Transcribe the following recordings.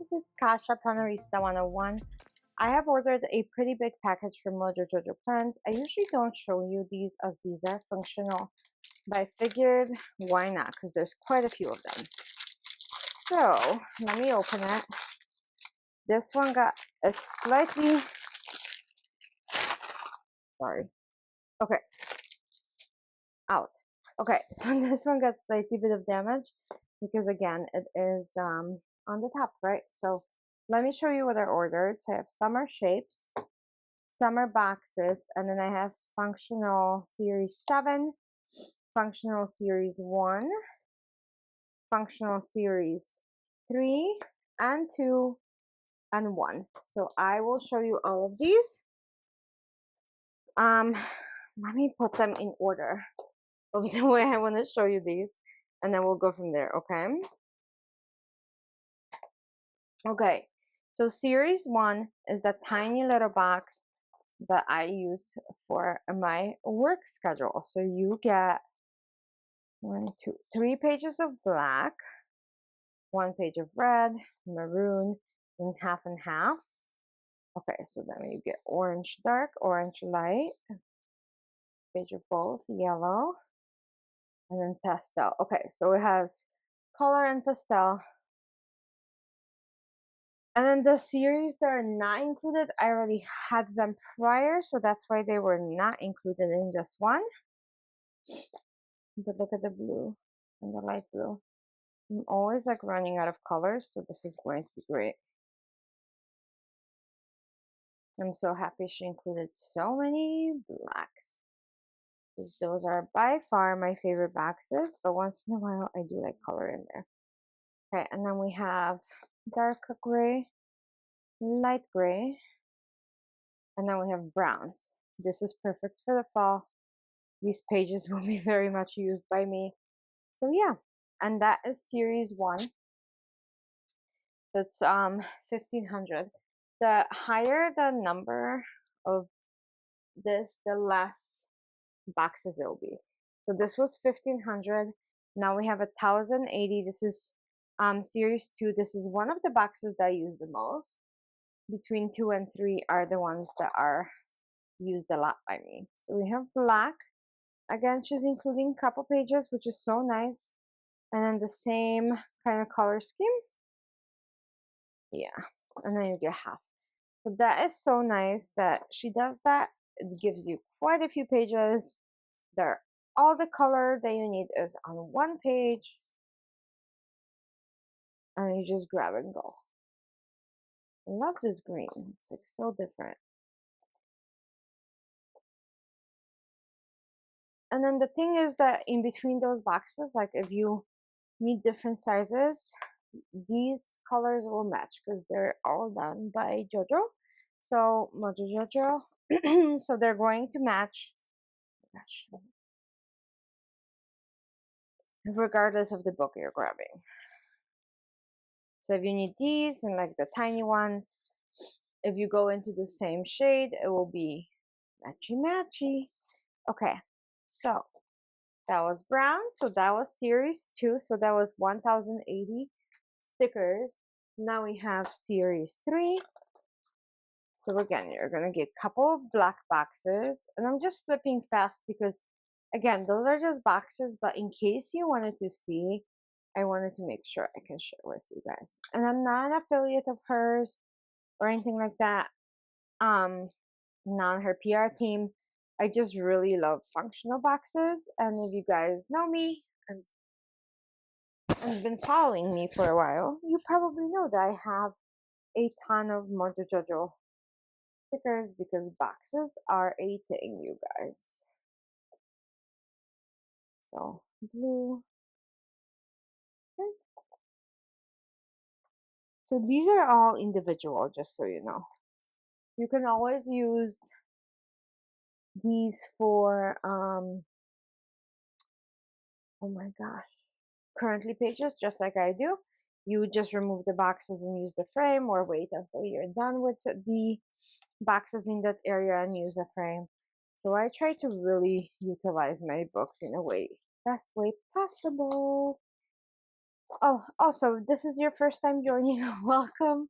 loves its Kasha Panorista 101. I have ordered a pretty big package from Mojo Jojo plants. I usually don't show you these as these are functional, but I figured why not, because there's quite a few of them. So let me open it. This one got a slightly, sorry, okay, out. Okay, so this one got slightly bit of damage because again, it is on the top, right? So let me show you what I ordered. So I have summer shapes, summer boxes, and then I have functional series 7, functional series 1, functional series 3 and 2 and 1. So I will show you all of these. Let me put them in order of the way I want to show you these, and then we'll go from there. Okay, so series 1 is the tiny little box that I use for my work schedule. So you get 1, 2, 3 pages of black, 1 page of red, maroon, and half and half. Okay, so then you get orange dark, orange light, page of both, yellow, and then pastel. Okay, so it has color and pastel. And then the series that are not included, I already had them prior, so that's why they were not included in this one. But look at the blue and the light blue. I'm always like running out of colors, so this is going to be great. I'm so happy she included so many blacks, because those are by far my favorite boxes, but once in a while I do like color in there. Okay, and then we have dark gray, light gray, and then we have browns. This is perfect for the fall. These pages will be very much used by me. So yeah, and that is series 1. That's 1500. The higher the number of this, the less boxes it will be. So this was 1500. Now we have 1080. This is series 2. This is one of the boxes that I use the most. Between 2 and 3 are the ones that are used a lot by me. So we have black. Again, she's including a couple pages, which is so nice. And then the same kind of color scheme. Yeah, and then you get half. So that is so nice that she does that. It gives you quite a few pages. There, all the color that you need is on one page, and you just grab and go. I love this green. It's like so different. And then the thing is that in between those boxes, like if you need different sizes, these colors will match because they're all done by JoJo. So Mojo jojo. So they're going to match regardless of the book you're grabbing. So if you need these and like the tiny ones, if you go into the same shade, it will be matchy matchy. Okay, so that was brown. So that was series 2. So that was 1080 stickers. Now we have series 3. So again, you're gonna get a couple of black boxes, and I'm just flipping fast because again, those are just boxes, but in case you wanted to see, I wanted to make sure I can share with you guys. And I'm not an affiliate of hers or anything like that. Not her PR team. I just really love functional boxes. And if you guys know me and been following me for a while, you probably know that I have a ton of Mojo jojo stickers because boxes are a thing, you guys. So blue. Okay. So these are all individual, just so you know. You can always use these for oh my gosh, currently pages, just like I do. You just remove the boxes and use the frame, or wait until you're done with the boxes in that area and use a frame. So I try to really utilize my books in a way, best way possible. Oh, also, this is your first time joining. Welcome.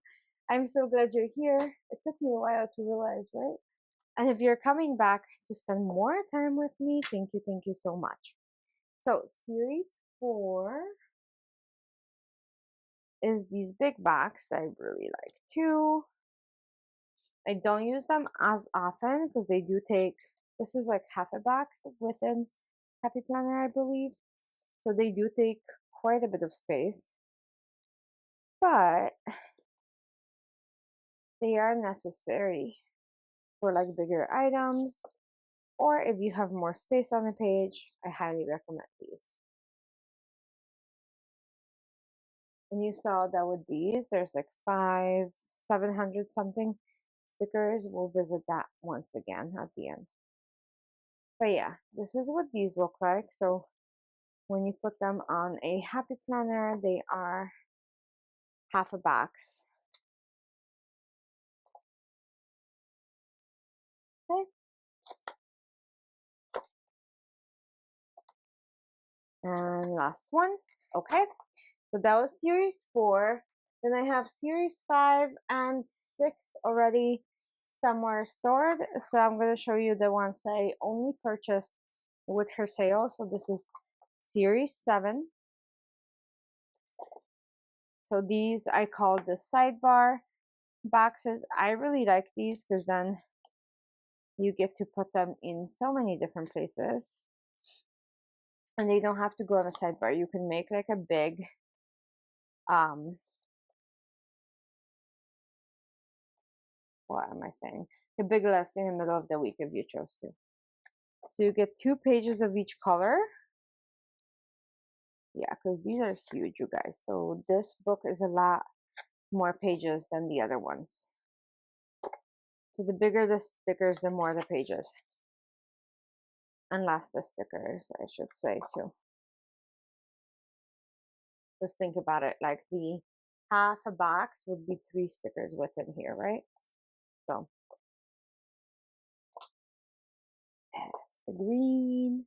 I'm so glad you're here. It took me a while to realize, right? And if you're coming back to spend more time with me, thank you so much. So, series 4 is these big box that I really like too. I don't use them as often because they do take, this is like half a box within Happy Planner, I believe. So they do take quite a bit of space, but they are necessary for like bigger items, or if you have more space on the page, I highly recommend these. And you saw that with these, there's like 700 something stickers. We'll visit that once again at the end. But yeah, this is what these look like. So when you put them on a Happy Planner, they are half a box. Okay. And last one. Okay. So that was series 4. Then I have series 5 and 6 already somewhere stored. So I'm going to show you the ones that I only purchased with her sale. So this is series 7. So these I call the sidebar boxes. I really like these because then you get to put them in so many different places. And they don't have to go on a sidebar. You can make like a big what am I saying? A big list in the middle of the week if you chose to. So you get 2 pages of each color. Yeah, because these are huge, you guys. So this book is a lot more pages than the other ones. So the bigger the stickers, the more the pages. And less the stickers, I should say too. Just think about it, like the half a box would be 3 stickers within here, right? So yes, the green.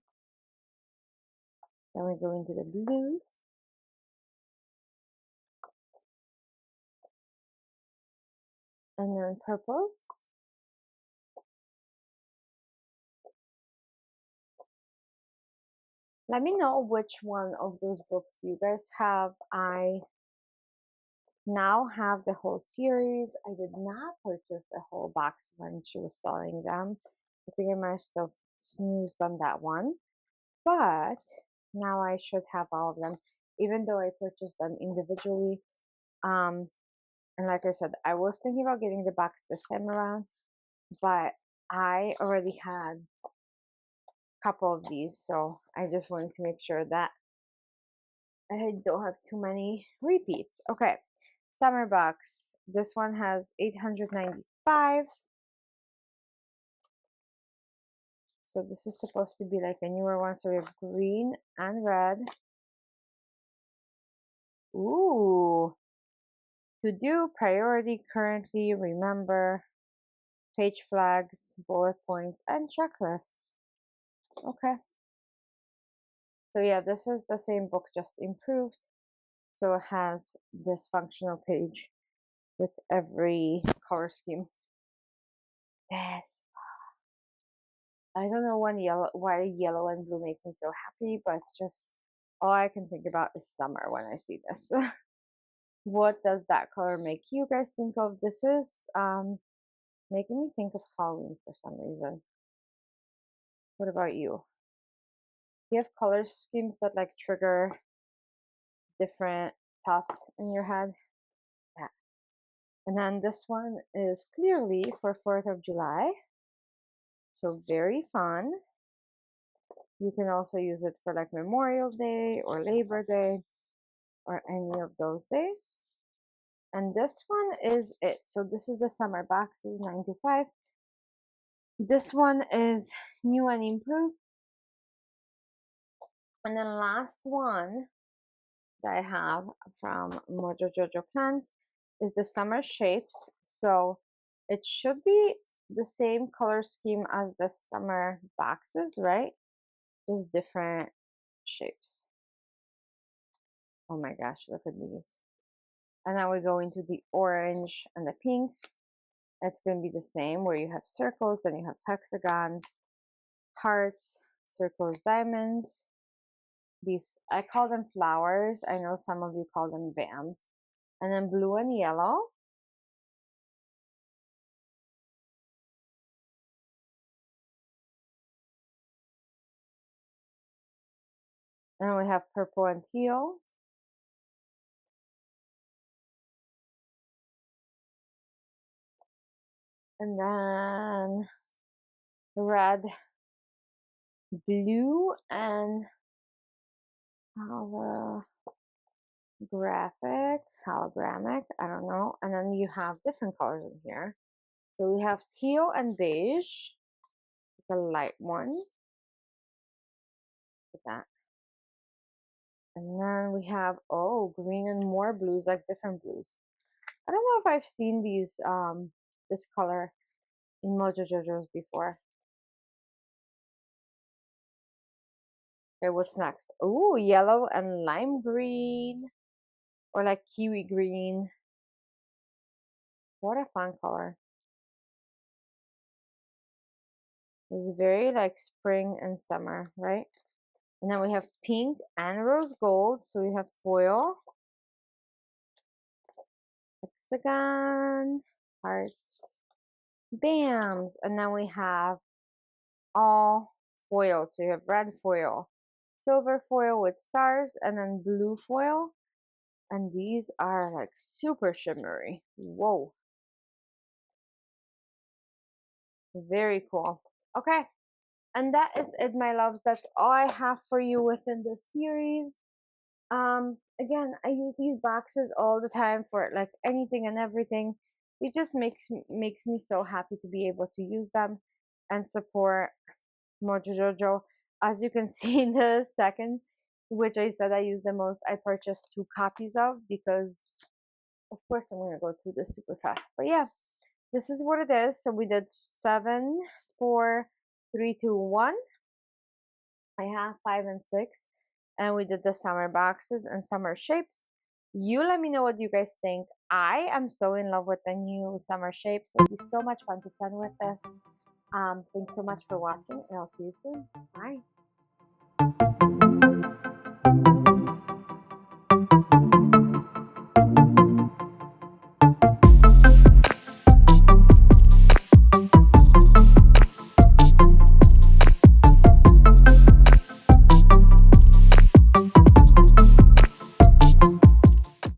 Then we go into the blues. And then purples. Let me know which one of those books you guys have. I now have the whole series. I did not purchase the whole box when she was selling them. I think I must have snoozed on that one. But now I should have all of them, even though I purchased them individually. And like I said, I was thinking about getting the box this time around, but I already had a couple of these, so I just wanted to make sure that I don't have too many repeats. Okay, summer box. This one has 895. So this is supposed to be like a newer one. So we have green and red. Ooh. To do, priority, currently, remember, page flags, bullet points, and checklists. Okay. So yeah, this is the same book, just improved. So it has this functional page with every color scheme. Yes. I don't know why yellow and blue makes me so happy, but it's just all I can think about is summer when I see this. What does that color make you guys think of? This is making me think of Halloween for some reason. What about you? Do you have color schemes that like trigger different thoughts in your head? Yeah. And then this one is clearly for 4th of July. So very fun. You can also use it for like Memorial Day or Labor Day or any of those days. And this one is it. So this is the summer boxes 9 to 5. This one is new and improved. And then last one that I have from Mojo Jojo Plans is the summer shapes. So it should be the same color scheme as the summer boxes, right? Just different shapes. Oh my gosh, look at these. And now we go into the orange and the pinks. It's going to be the same where you have circles, then you have hexagons, hearts, circles, diamonds. These, I call them flowers. I know some of you call them bams. And then blue and yellow. And we have purple and teal. And then red, blue, and hologramic, I don't know. And then you have different colors in here. So we have teal and beige, the light one. Look at that. And then we have, oh, green and more blues, like different blues. I don't know if I've seen these, this color in Mojo Jojo's before. Okay, what's next? Oh, yellow and lime green, or like kiwi green. What a fun color. It's very like spring and summer, right? And then we have pink and rose gold. So we have foil, hexagon, hearts, bams. And then we have all foil. So you have red foil, silver foil with stars, and then blue foil. And these are like super shimmery. Whoa. Very cool. Okay. And that is it, my loves. That's all I have for you within this series. Again, I use these boxes all the time for like anything and everything. It just makes me so happy to be able to use them and support Mojo Jojo. As you can see in the second, which I said I use the most, I purchased 2 copies of, because of course I'm gonna go through this super fast. But yeah, this is what it is. So we did 7, 4, 3, 2, 1. I have 5 and 6, and we did the summer boxes and summer shapes. You let me know what you guys think. I am so in love with the new summer shapes. It'll be so much fun to play with this. Thanks so much for watching, and I'll see you soon. Bye.